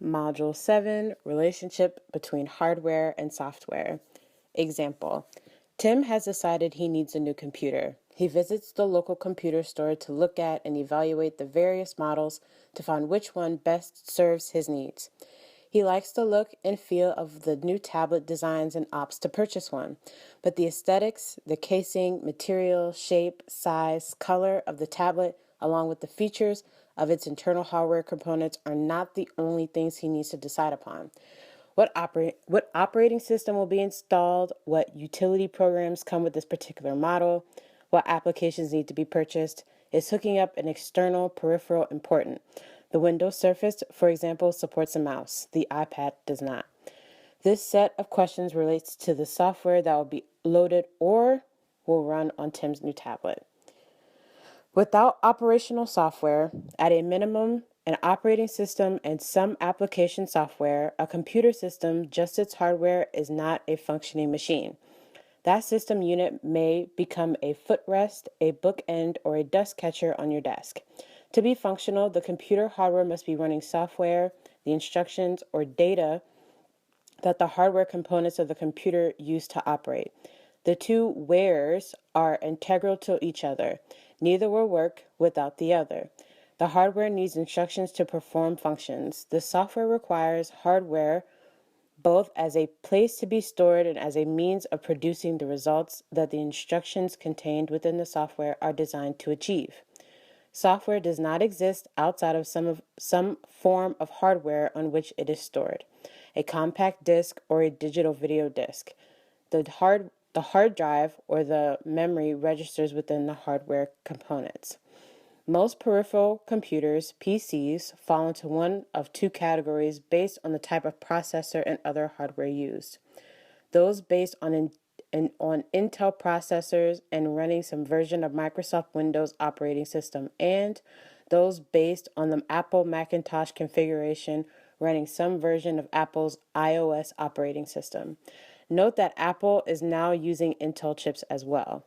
Module 7, Relationship between Hardware and Software. Example, Tim has decided he needs a new computer. He visits the local computer store to look at and evaluate the various models to find which one best serves his needs. He likes the look and feel of the new tablet designs and opts to purchase one. But the aesthetics, the casing, material, shape, size, color of the tablet, along with the features of its internal hardware components, are not the only things he needs to decide upon. What operating system will be installed, what utility programs come with this particular model, what applications need to be purchased. Is hooking up an external peripheral important? The Windows Surface, for example, supports a mouse. The iPad does not. This set of questions relates to the software that will be loaded or will run on Tim's new tablet. Without operational software, at a minimum, an operating system and some application software, a computer system, just its hardware, is not a functioning machine. That system unit may become a footrest, a bookend, or a dust catcher on your desk. To be functional, the computer hardware must be running software, the instructions, or data that the hardware components of the computer use to operate. The two wheres are integral to each other. Neither will work without the other. The hardware needs instructions to perform functions. The software requires hardware both as a place to be stored and as a means of producing the results that the instructions contained within the software are designed to achieve. Software does not exist outside of some form of hardware on which it is stored, a compact disc or a digital video disc. The hard drive or the memory registers within the hardware components. Most peripheral computers, PCs, fall into one of two categories based on the type of processor and other hardware used. Those based on Intel processors and running some version of Microsoft Windows operating system, and those based on the Apple Macintosh configuration running some version of Apple's iOS operating system. Note that Apple is now using Intel chips as well.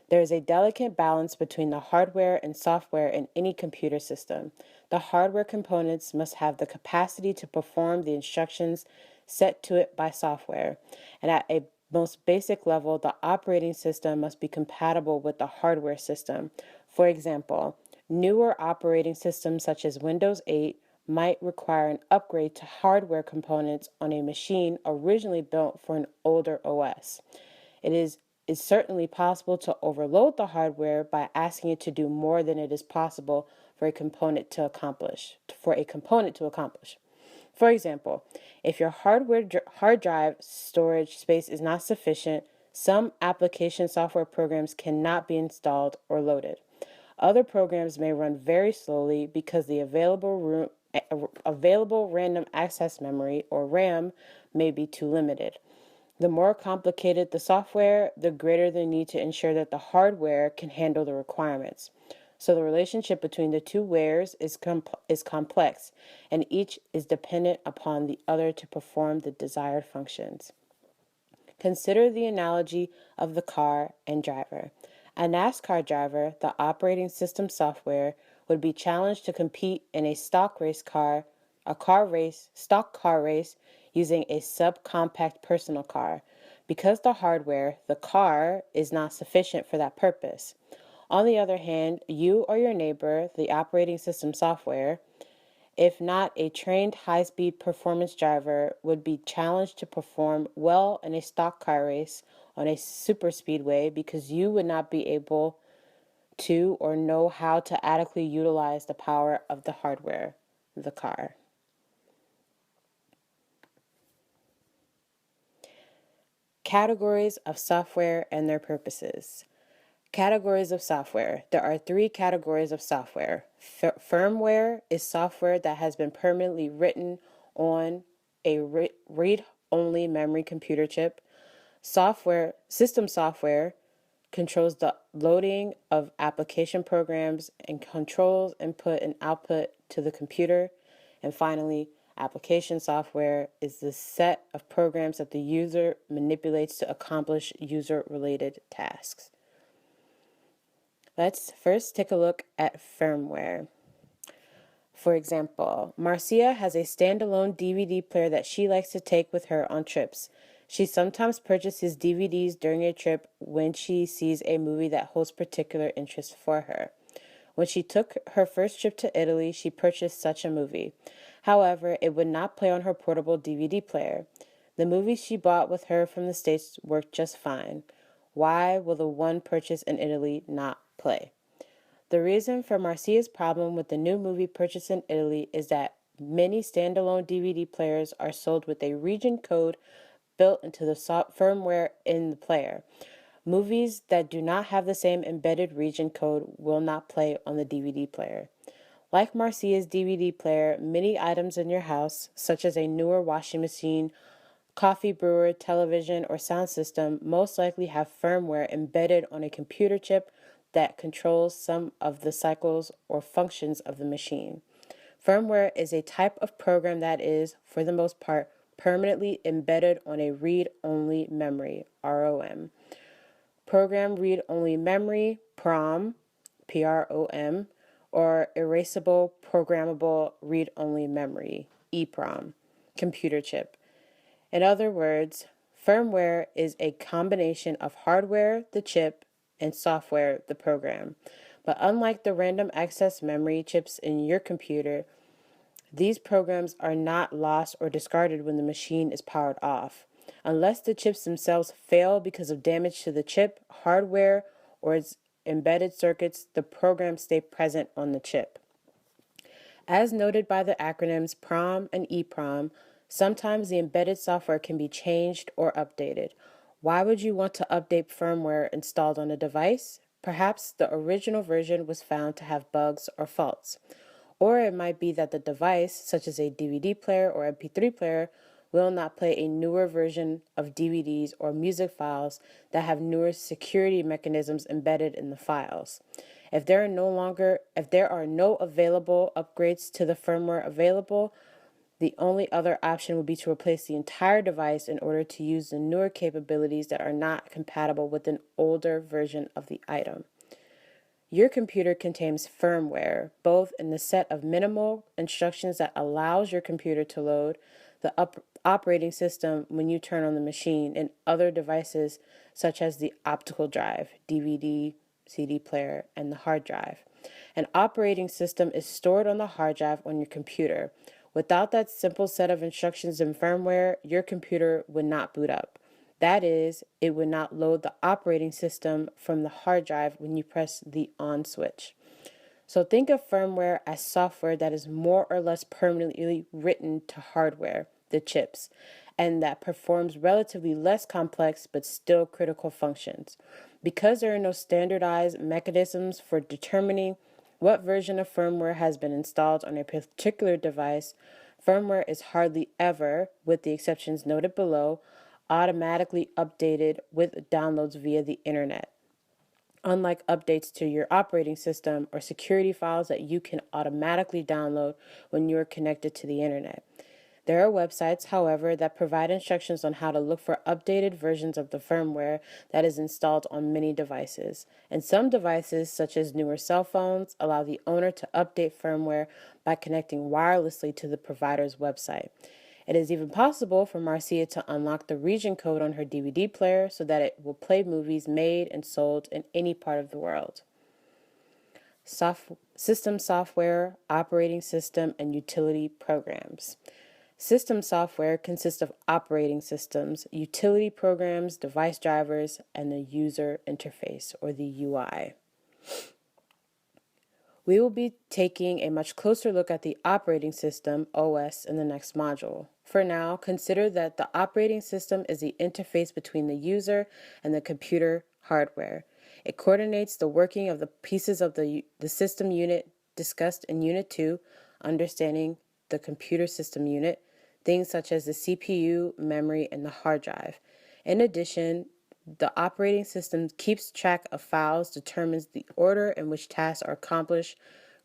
There is a delicate balance between the hardware and software in any computer system. The hardware components must have the capacity to perform the instructions set to it by software, and at a most basic level, the operating system must be compatible with the hardware system. For example, newer operating systems such as Windows 8 might require an upgrade to hardware components on a machine originally built for an older OS. It is certainly possible to overload the hardware by asking it to do more than it is possible for a component to accomplish. For example, if your hard drive storage space is not sufficient, some application software programs cannot be installed or loaded. Other programs may run very slowly because the available random access memory, or RAM, may be too limited. The more complicated the software, the greater the need to ensure that the hardware can handle the requirements. So the relationship between the two wares is complex, and each is dependent upon the other to perform the desired functions. Consider the analogy of the car and driver. A NASCAR driver, the operating system software, would be challenged to compete in a stock car race using a subcompact personal car, because the hardware, the car, is not sufficient for that purpose. On the other hand, you or your neighbor, the operating system software, if not a trained high-speed performance driver, would be challenged to perform well in a stock car race on a superspeedway because you would not be able to or know how to adequately utilize the power of the hardware, the car. Categories of software and their purposes. Categories of software. There are three categories of software. Firmware is software that has been permanently written on a read-only memory computer chip. System software controls the loading of application programs and controls input and output to the computer. And finally, application software is the set of programs that the user manipulates to accomplish user-related tasks. Let's first take a look at firmware. For example, Marcia has a standalone DVD player that she likes to take with her on trips. She sometimes purchases DVDs during a trip when she sees a movie that holds particular interest for her. When she took her first trip to Italy, she purchased such a movie. However, it would not play on her portable DVD player. The movies she bought with her from the States worked just fine. Why will the one purchased in Italy not play? The reason for Marcia's problem with the new movie purchased in Italy is that many standalone DVD players are sold with a region code built into the firmware in the player. Movies that do not have the same embedded region code will not play on the DVD player. Like Marcia's DVD player, many items in your house, such as a newer washing machine, coffee brewer, television, or sound system, most likely have firmware embedded on a computer chip that controls some of the cycles or functions of the machine. Firmware is a type of program that is, for the most part, permanently embedded on a read-only memory, ROM. Program read-only memory, PROM, PROM, or erasable programmable read-only memory, EPROM, computer chip. In other words, firmware is a combination of hardware, the chip, and software, the program. But unlike the random access memory chips in your computer, these programs are not lost or discarded when the machine is powered off. Unless the chips themselves fail because of damage to the chip, hardware, or its embedded circuits, the programs stay present on the chip. As noted by the acronyms PROM and EPROM, sometimes the embedded software can be changed or updated. Why would you want to update firmware installed on a device? Perhaps the original version was found to have bugs or faults. Or it might be that the device, such as a DVD player or MP3 player, will not play a newer version of DVDs or music files that have newer security mechanisms embedded in the files. If there are no available upgrades to the firmware available, the only other option would be to replace the entire device in order to use the newer capabilities that are not compatible with an older version of the item. Your computer contains firmware, both in the set of minimal instructions that allows your computer to load the operating system when you turn on the machine, and other devices such as the optical drive, DVD, CD player, and the hard drive. An operating system is stored on the hard drive on your computer. Without that simple set of instructions and firmware, your computer would not boot up. That is, it would not load the operating system from the hard drive when you press the on switch. So think of firmware as software that is more or less permanently written to hardware, the chips, and that performs relatively less complex but still critical functions. Because there are no standardized mechanisms for determining what version of firmware has been installed on a particular device, firmware is hardly ever, with the exceptions noted below, automatically updated with downloads via the internet. Unlike updates to your operating system or security files that you can automatically download when you are connected to the internet. There are websites, however, that provide instructions on how to look for updated versions of the firmware that is installed on many devices. And some devices, such as newer cell phones, allow the owner to update firmware by connecting wirelessly to the provider's website. It is even possible for Marcia to unlock the region code on her DVD player so that it will play movies made and sold in any part of the world. System software, operating system, and utility programs. System software consists of operating systems, utility programs, device drivers, and the user interface, or the UI. We will be taking a much closer look at the operating system, OS, in the next module. For now, consider that the operating system is the interface between the user and the computer hardware. It coordinates the working of the pieces of the system unit discussed in Unit 2, understanding the computer system unit, things such as the CPU, memory, and the hard drive. In addition, the operating system keeps track of files, determines the order in which tasks are accomplished,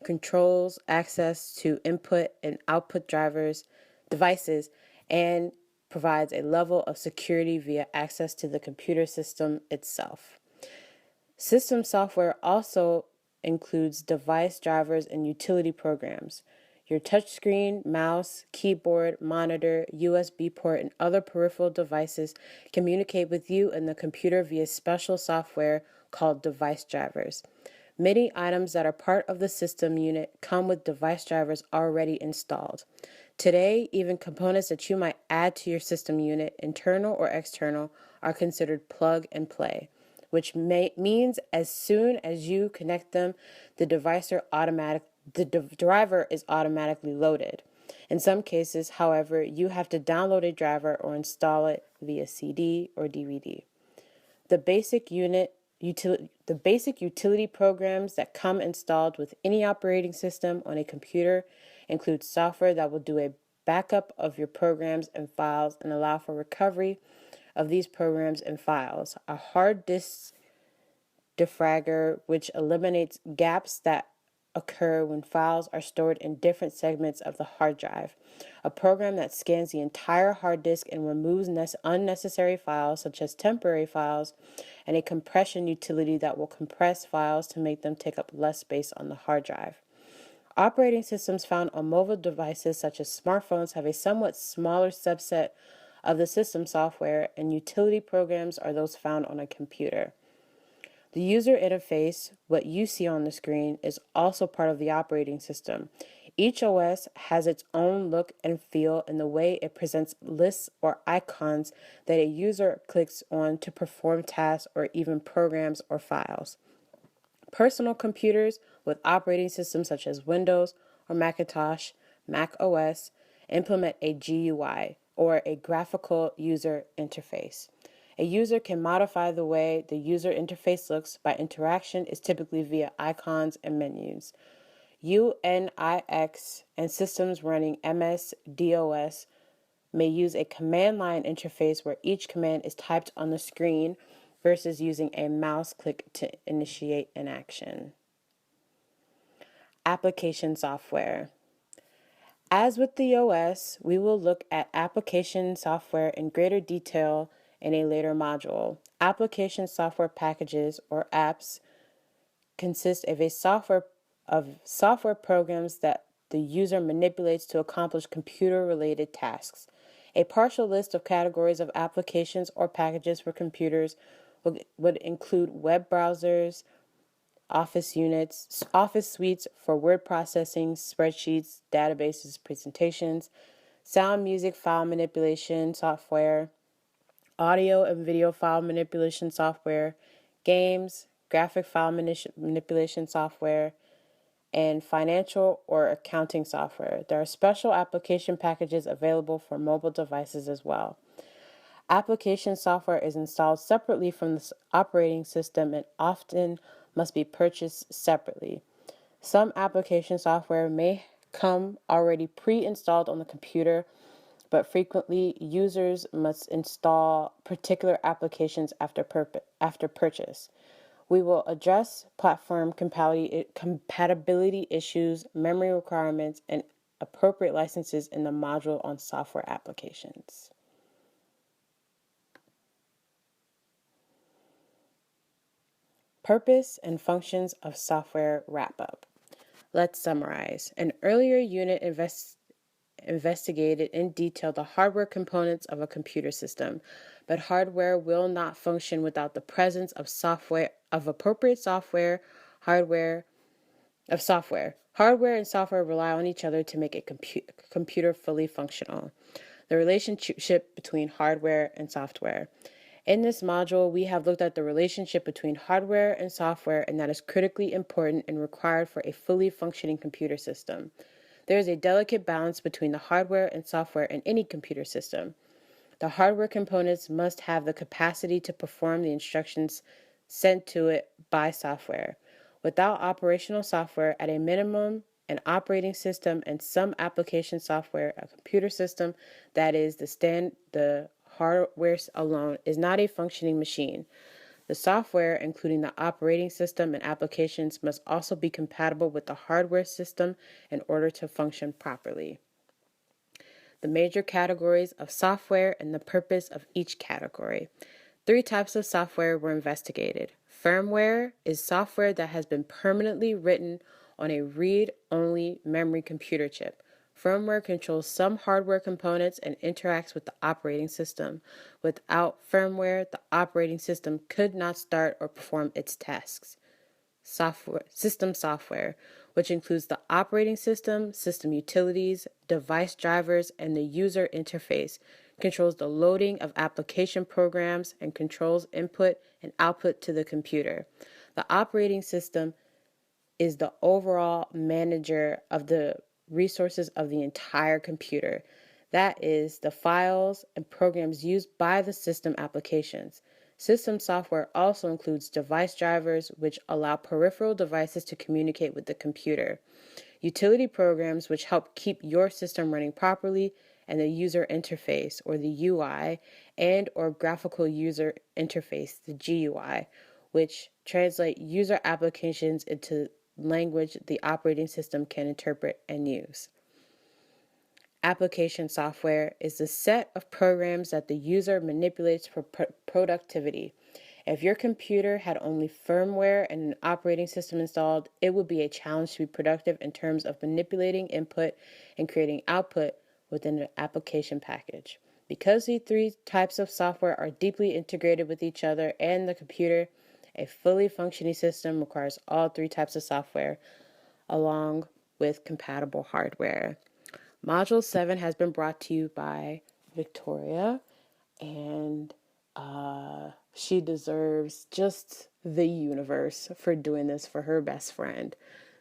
controls access to input and output devices, and provides a level of security via access to the computer system itself. System software also includes device drivers and utility programs. Your touchscreen, mouse, keyboard, monitor, USB port, and other peripheral devices communicate with you and the computer via special software called device drivers. Many items that are part of the system unit come with device drivers already installed. Today, even components that you might add to your system unit, internal or external, are considered plug and play, which means as soon as you connect them, the driver is automatically loaded. In some cases, however, you have to download a driver or install it via CD or DVD. The basic utility programs that come installed with any operating system on a computer include software that will do a backup of your programs and files and allow for recovery of these programs and files. A hard disk defragger, which eliminates gaps that occur when files are stored in different segments of the hard drive. A program that scans the entire hard disk and removes unnecessary files, such as temporary files, and a compression utility that will compress files to make them take up less space on the hard drive. Operating systems found on mobile devices such as smartphones have a somewhat smaller subset of the system software, and utility programs are those found on a computer. The user interface, what you see on the screen, is also part of the operating system. Each OS has its own look and feel in the way it presents lists or icons that a user clicks on to perform tasks or even programs or files. Personal computers with operating systems such as Windows or Macintosh, Mac OS, implement a GUI, or a graphical user interface. A user can modify the way the user interface looks by interaction is typically via icons and menus. UNIX and systems running MS-DOS may use a command line interface where each command is typed on the screen versus using a mouse click to initiate an action. Application software. As with the OS, we will look at application software in greater detail in a later module. Application software packages, or apps, consist of software programs that the user manipulates to accomplish computer-related tasks. A partial list of categories of applications or packages for computers would include web browsers, office suites for word processing, spreadsheets, databases, presentations, sound music file manipulation software, audio and video file manipulation software, games, graphic file manipulation software, and financial or accounting software. There are special application packages available for mobile devices as well. Application software is installed separately from the operating system and often must be purchased separately. Some application software may come already pre-installed on the computer, but frequently users must install particular applications after purchase. We will address platform compatibility issues, memory requirements, and appropriate licenses in the module on software applications. Purpose and functions of software wrap-up. Let's summarize. An earlier unit investigated in detail the hardware components of a computer system, but hardware will not function without the presence of appropriate software. Hardware and software rely on each other to make a computer fully functional. The relationship between hardware and software. In this module, we have looked at the relationship between hardware and software, and that is critically important and required for a fully functioning computer system. There is a delicate balance between the hardware and software in any computer system. The hardware components must have the capacity to perform the instructions sent to it by software. Without operational software, at a minimum, an operating system and some application software, a computer system that is the hardware alone is not a functioning machine. The software, including the operating system and applications, must also be compatible with the hardware system in order to function properly. The major categories of software and the purpose of each category. 3 types of software were investigated. Firmware is software that has been permanently written on a read-only memory computer chip. Firmware controls some hardware components and interacts with the operating system. Without firmware, the operating system could not start or perform its tasks. System software, which includes the operating system, system utilities, device drivers, and the user interface, controls the loading of application programs and controls input and output to the computer. The operating system is the overall manager of the resources of the entire computer. That is, the files and programs used by the system applications. System software also includes device drivers, which allow peripheral devices to communicate with the computer, utility programs, which help keep your system running properly, and the user interface, or the UI, and or graphical user interface, the GUI, which translate user applications into language the operating system can interpret and use. Application software is the set of programs that the user manipulates for productivity. If your computer had only firmware and an operating system installed, it would be a challenge to be productive in terms of manipulating input and creating output within an application package. Because these three types of software are deeply integrated with each other and the computer, a fully functioning system requires all three types of software, along with compatible hardware. Module 7 has been brought to you by Victoria, and she deserves just the universe for doing this for her best friend.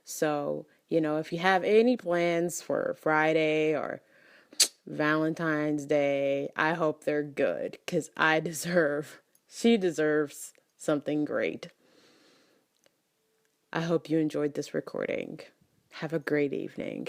So, if you have any plans for Friday or Valentine's Day, I hope they're good, because she deserves something great. I hope you enjoyed this recording. Have a great evening.